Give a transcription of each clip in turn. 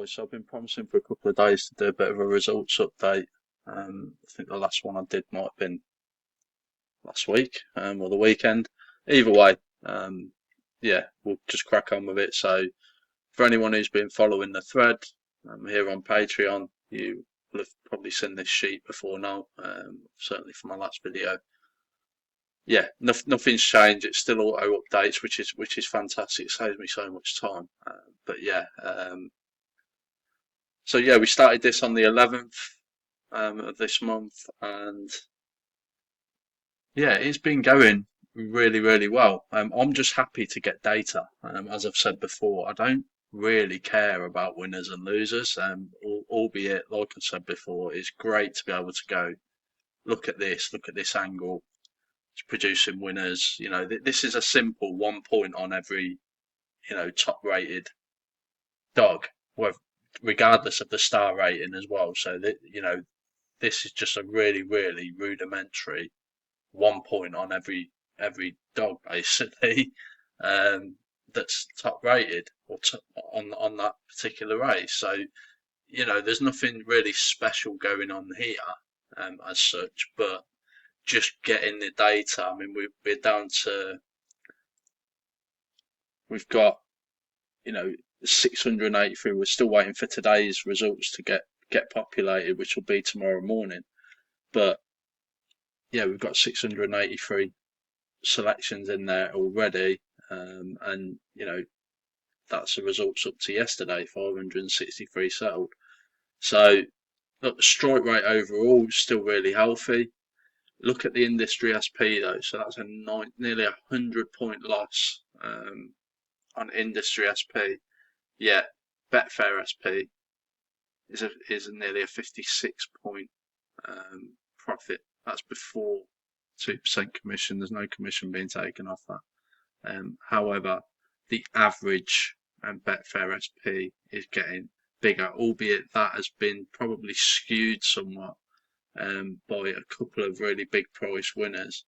boys. So I've been promising for a couple of days to do a bit of a results update. I think the last one I did might have been last week, or the weekend. Either way, um, yeah, we'll just crack on with it. So for anyone who's been following the thread here on Patreon, you will have probably seen this sheet before now, certainly for my last video. Yeah, nothing's changed. It's still auto updates, which is fantastic. It saves me so much time. But yeah, so yeah, we started this on the 11th of this month, and yeah, it's been going really, really well. I'm just happy to get data. As I've said before, I don't really care about winners and losers. Albeit, like I said before, it's great to be able to go look at this angle. It's producing winners. You know, this is a simple 1 point on every top rated dog, regardless of the star rating as well. So that this is just a really, really rudimentary 1 point on every dog basically that's top rated or on that particular race. So there's nothing really special going on here as such, but just getting the data. I mean, we're down to we've got 683. We're still waiting for today's results to get populated, which will be tomorrow morning. But yeah, we've got 683 selections in there already, and that's the results up to yesterday. 563 settled. So look, the strike rate overall is still really healthy. Look at the industry SP though, so that's nearly 100 point loss on industry SP. Yeah, Betfair SP is nearly a 56 point profit. That's before 2% commission. There's no commission being taken off that. However, the average Betfair SP is getting bigger, albeit that has been probably skewed somewhat by a couple of really big price winners.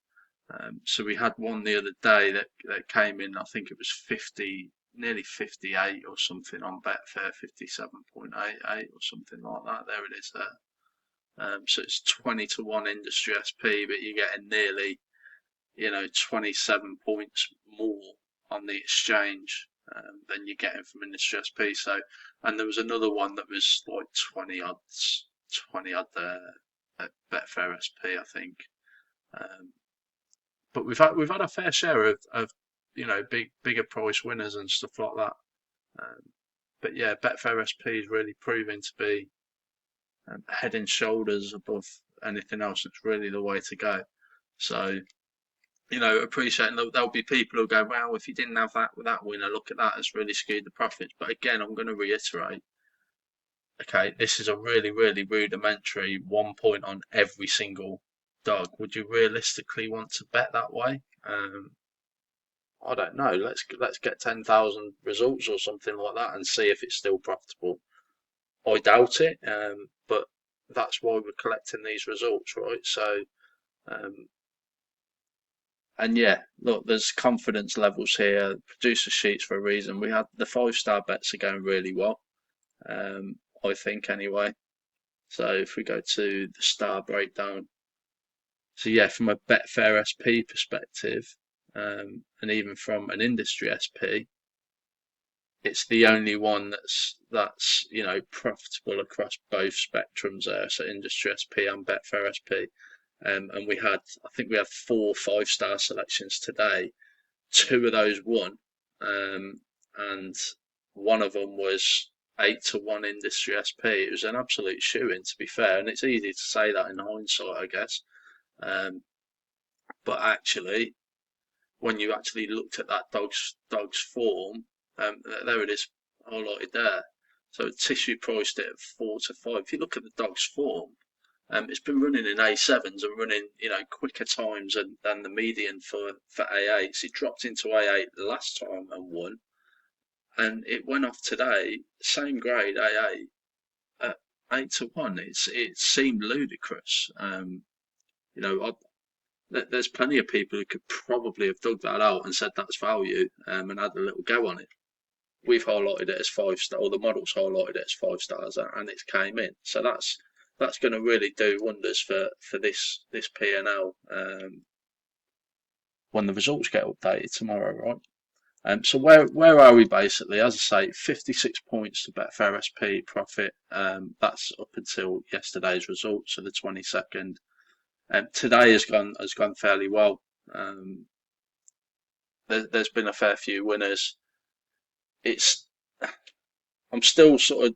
So we had one the other day that came in, I think it was 50, nearly 58 or something on Betfair, 57.88 or something like that. There it is there. So it's 20 to 1 industry SP, but you're getting nearly 27 points more on the exchange than you're getting from industry SP. So, and there was another one that was like 20 odd there at Betfair SP, I think. But we've had a fair share of bigger price winners and stuff like that. But yeah, Betfair SP is really proving to be head and shoulders above anything else. It's really the way to go. So appreciating there'll be people who go, well, if you didn't have that winner, look at that, it's really skewed the profits. But again, I'm going to reiterate, okay, this is a really, really rudimentary 1 point on every single dog. Would you realistically want to bet that way? I don't know. Let's get 10,000 results or something like that and see if it's still profitable. I doubt it, but that's why we're collecting these results, right? So, and yeah, look, there's confidence levels here. Producer sheets for a reason. We had the 5-star bets are going really well, I think anyway. So if we go to the star breakdown, so yeah, from a Betfair SP perspective, and even from an industry SP, it's the only one that's profitable across both spectrums there. So industry SP and Betfair SP. And I think we had 4 5-star selections today. 2 of those won, and one of them was 8 to 1 industry SP. It was an absolute shoe-in, to be fair, and it's easy to say that in hindsight, I guess. But actually, when you actually looked at that dog's form, there it is, highlighted there. So tissue priced it at 4 to 5. If you look at the dog's form, it's been running in A7s and running, quicker times than the median for A8s. It dropped into A8 the last time and won, and it went off today, same grade A8 at 8 to 1. It seemed ludicrous. There's plenty of people who could probably have dug that out and said that's value and had a little go on it. we've highlighted it as 5 star, or the model's highlighted it as 5 stars, and it's came in. So that's going to really do wonders for this P&L when the results get updated tomorrow, right? So where are we basically? As I say, 56 points to Betfair SP profit. That's up until yesterday's results, so the 22nd. Today has gone fairly well. There's been a fair few winners. I'm still sort of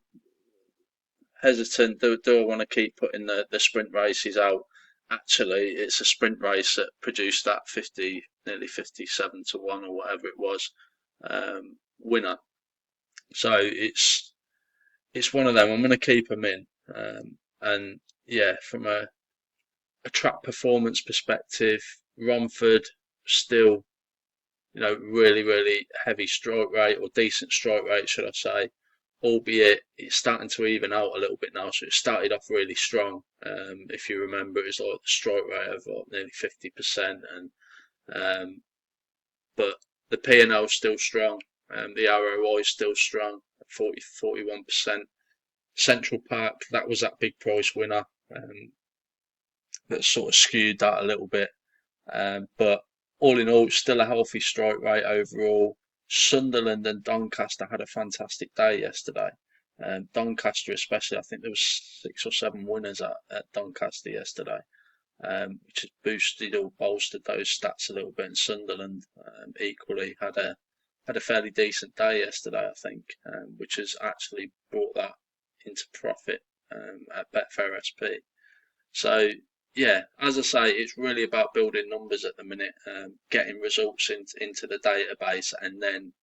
hesitant. Do I want to keep putting the sprint races out? Actually, it's a sprint race that produced that 50, nearly 57 to 1 or whatever it was, winner. So it's one of them. I'm going to keep them in. And yeah, from a track performance perspective, Romford still, really, really heavy strike rate, or decent strike rate, should I say, albeit it's starting to even out a little bit now. So it started off really strong. If you remember, it was like the strike rate of nearly 50%, and but the P&L is still strong. The ROI is still strong, 41%. Central Park, that was that big price winner, that sort of skewed that a little bit. But all in all, still a healthy strike rate overall. Sunderland and Doncaster had a fantastic day yesterday. Doncaster, especially, I think there was 6 or 7 winners at Doncaster yesterday, which has boosted or bolstered those stats a little bit. And Sunderland equally had a fairly decent day yesterday, I think, which has actually brought that into profit at Betfair SP. So yeah, as I say, it's really about building numbers at the minute, getting results into the database, and then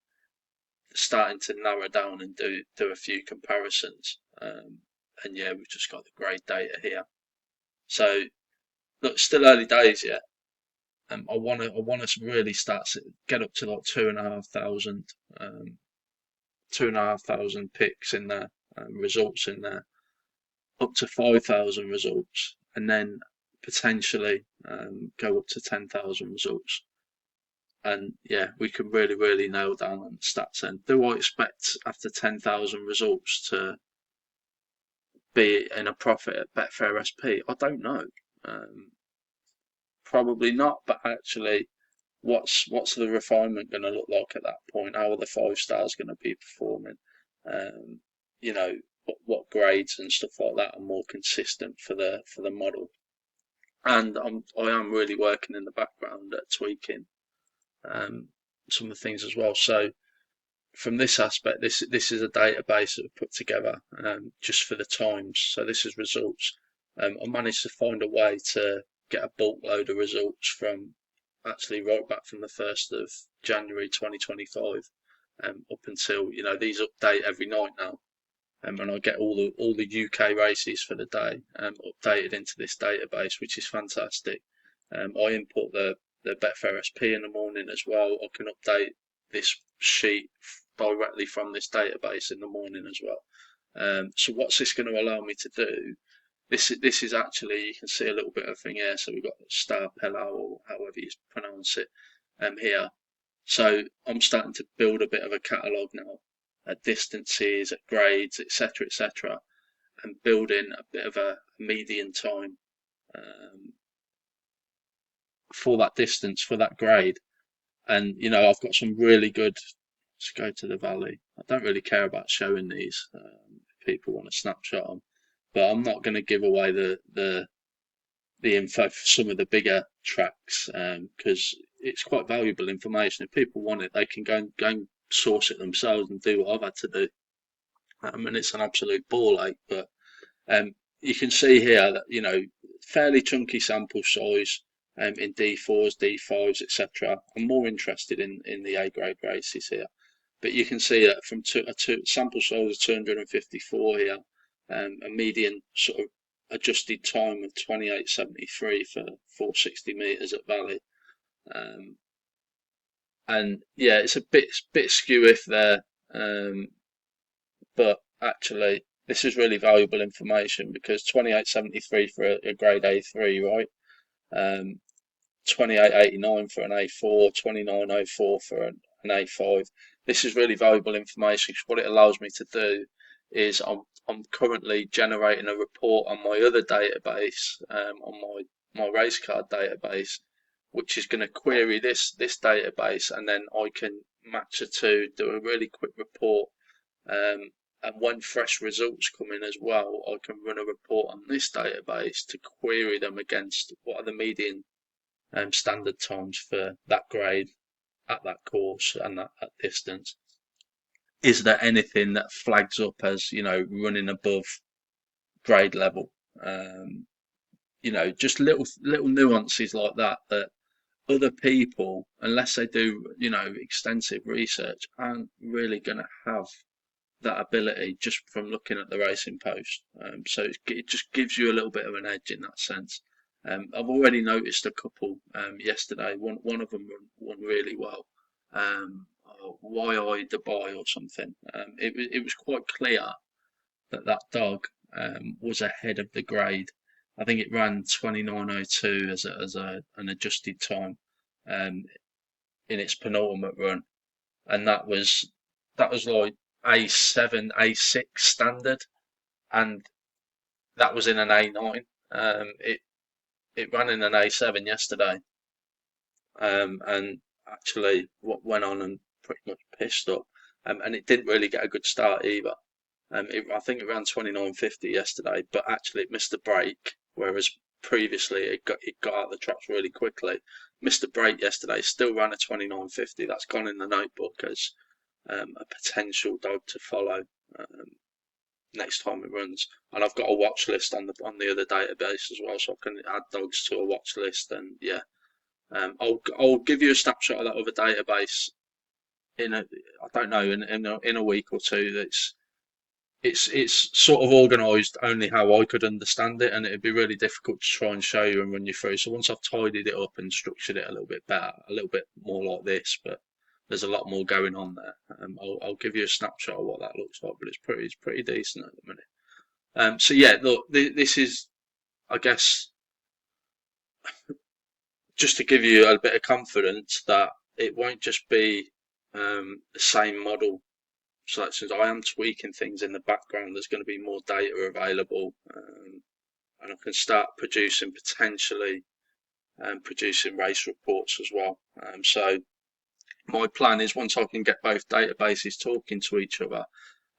starting to narrow down and do a few comparisons. And yeah, we've just got the great data here. So look, still early days yet. I want to really start to get up to like 2,500, 2,500 picks in there, results in there, up to 5,000 results, and then potentially go up to 10,000 results. And yeah, we can really, really nail down on the stats. And do I expect after 10,000 results to be in a profit at Betfair SP? I don't know. Probably not, but actually, what's the refinement going to look like at that point? How are the 5 stars going to be performing? Um, you know, what grades and stuff like that are more consistent for the model. And I am really working in the background at tweaking some of the things as well. So from this aspect, this is a database that we put together just for the times. So this is results. I managed to find a way to get a bulk load of results from actually right back from the 1st of January 2025 up until, these update every night now. And I get all the UK races for the day updated into this database, which is fantastic. I input the Betfair SP in the morning as well. I can update this sheet directly from this database in the morning as well. So what's this going to allow me to do? This is actually, you can see a little bit of thing here. So we've got Star Pillow, or however you pronounce it, here. So I'm starting to build a bit of a catalogue now, at distances, at grades, etc., and building a bit of a median time for that distance, for that grade. And I've got some really good. Let's go to the valley. I don't really care about showing these. If people want a snapshot on, but I'm not going to give away the info for some of the bigger tracks because it's quite valuable information. If people want it, they can go and source it themselves and do what I've had to do. And it's an absolute ball ache, but you can see here that fairly chunky sample size in D4s, D5s, etc. I'm more interested in the A grade races here, but you can see that from a sample size of 254 here, a median sort of adjusted time of 28.73 for 460 meters at Valley, and yeah, it's a bit skew if there, but actually this is really valuable information because 28.73 for a grade A3, right? 28.89 for an A4, 29.04 for an A5. this is really valuable information because what it allows me to do is I'm currently generating a report on my other database, on my race card database, which is going to query this database, and then I can match the two, do a really quick report, um, and when fresh results come in as well, I can run a report on this database to query them against what are the median standard times for that grade at that course and that distance. Is there anything that flags up as, running above grade level? Just little nuances like that other people, unless they do, extensive research, aren't really going to have that ability just from looking at the racing post. So it just gives you a little bit of an edge in that sense. I've already noticed a couple yesterday. One of them won really well. YI Dubai or something. It was quite clear that dog was ahead of the grade. I think it ran 29:02 as an adjusted time um, in its penultimate run, and that was like A7, A6 standard, and that was in an A9. It ran in an A7 yesterday, and actually what went on and pretty much pissed up, and it didn't really get a good start either. I think it ran 29:50 yesterday, but actually it missed the break, whereas previously it got out the traps really quickly. Missed the break yesterday, still ran a 29:50. That's gone in the notebook as a potential dog to follow next time it runs. And I've got a watch list on the other database as well, so I can add dogs to a watch list. And yeah, I'll give you a snapshot of that other database I don't know, in a week or two. It's sort of organised only how I could understand it, and it'd be really difficult to try and show you and run you through. So once I've tidied it up and structured it a little bit better, a little bit more like this, but there's a lot more going on there. I'll give you a snapshot of what that looks like, but it's pretty decent at the minute. So yeah, look, this is, I guess, just to give you a bit of confidence that it won't just be the same model selections. I am tweaking things in the background. There's going to be more data available, and I can start potentially producing race reports as well. So my plan is, once I can get both databases talking to each other,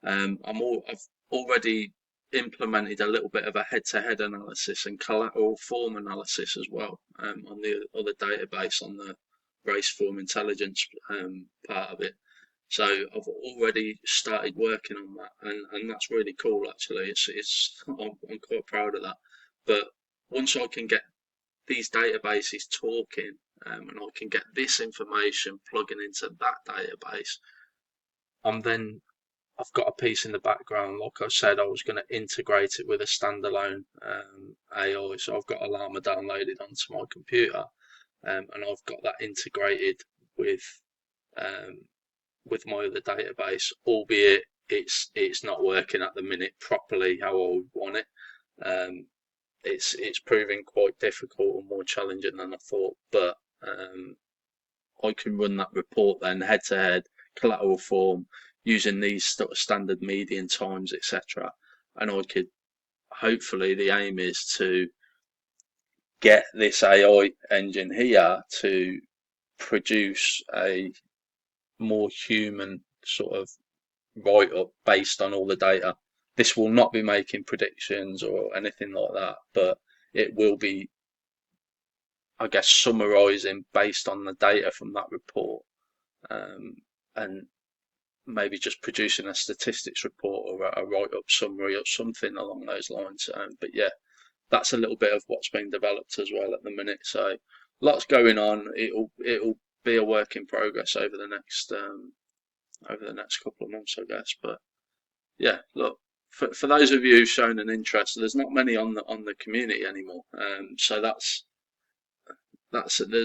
I've already implemented a little bit of a head-to-head analysis and collateral form analysis as well on the other database, on the race form intelligence part of it. So I've already started working on that, and that's really cool actually. I'm quite proud of that. But once I can get these databases talking, and I can get this information plugging into that database, I've got a piece in the background. Like I said, I was going to integrate it with a standalone AI, so I've got Alarma downloaded onto my computer, and I've got that integrated with um, with my other database, albeit it's not working at the minute properly how I would want it. Um, it's proving quite difficult and more challenging than I thought, but I can run that report then head to head, collateral form, using these sort of standard median times, etc. And I could, hopefully, the aim is to get this AI engine here to produce a more human sort of write up based on all the data. This will not be making predictions or anything like that, but it will be, I guess, summarising based on the data from that report, and maybe just producing a statistics report or a write up summary or something along those lines. But yeah, that's a little bit of what's being developed as well at the minute. So lots going on. It'll be a work in progress over the next couple of months, I guess. But yeah, look, for those of you who've shown an interest, there's not many on the community anymore. So there's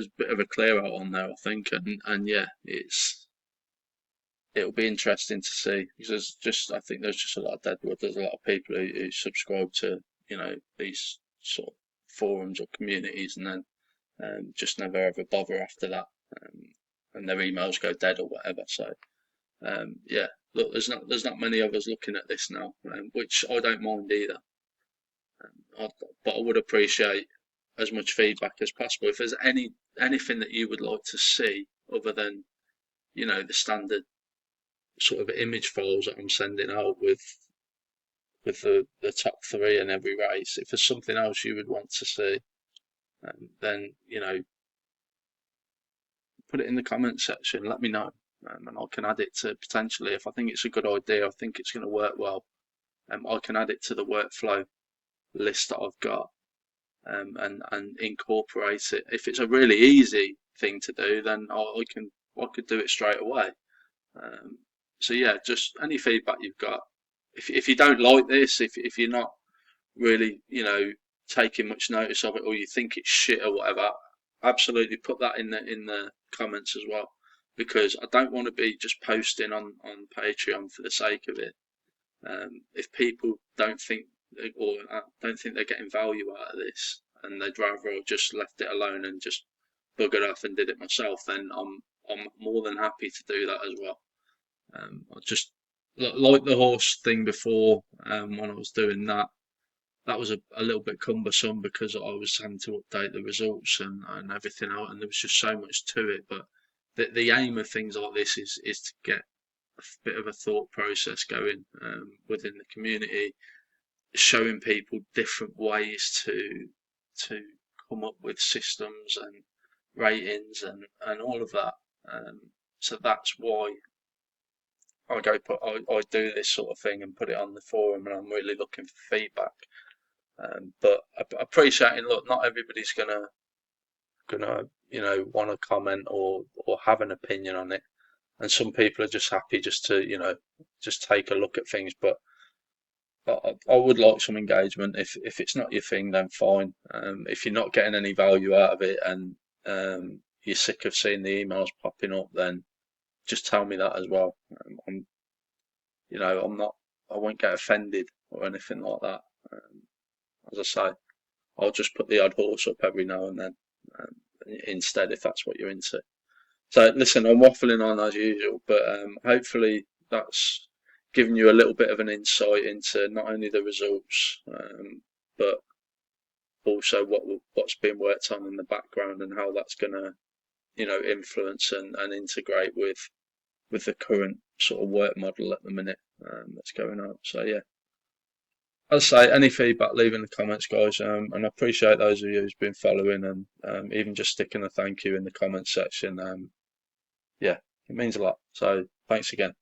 a bit of a clear out on there, I think, and yeah, it'll be interesting to see, because I think there's just a lot of deadwood. There's a lot of people who subscribe to these sort of forums or communities, and then just never ever bother after that, and their emails go dead or whatever. So Yeah, look, there's not many of us looking at this now, which I don't mind either. I, but I would appreciate as much feedback as possible. If there's anything that you would like to see other than the standard sort of image files that I'm sending out with the top three in every race, if there's something else you would want to see, then put it in the comment section. Let me know, and I can add it to potentially if I think it's a good idea. I think it's going to work well. I can add it to the workflow list that I've got, and incorporate it. If it's a really easy thing to do, then I could do it straight away. Um, so yeah, just any feedback you've got. If you don't like this, if you're not really taking much notice of it, or you think it's shit or whatever, absolutely put that in the comments as well, because I don't want to be just posting on Patreon for the sake of it. If people don't think or don't think they're getting value out of this, and they'd rather I just left it alone and just buggered off and did it myself, then I'm more than happy to do that as well. I just like the horse thing before, when I was doing that. That was a little bit cumbersome because I was having to update the results and everything out, and there was just so much to it. But the aim of things like this is to get a bit of a thought process going within the community, showing people different ways to come up with systems and ratings and all of that. So that's why I do this sort of thing and put it on the forum, and I'm really looking for feedback. But appreciating, look, not everybody's gonna want to comment or have an opinion on it, and some people are just happy just to just take a look at things. But I would like some engagement. If it's not your thing, then fine. If you're not getting any value out of it and you're sick of seeing the emails popping up, then just tell me that as well. I'm not. I won't get offended or anything like that. As I say, I'll just put the odd horse up every now and then instead, if that's what you're into. So listen, I'm waffling on as usual, but hopefully that's given you a little bit of an insight into not only the results, but also what's been worked on in the background and how that's going to influence and integrate with the current sort of work model at the minute that's going on. So yeah, as I say, any feedback, leave in the comments, guys, and I appreciate those of you who's been following and even just sticking a thank you in the comments section. Yeah, it means a lot. So thanks again.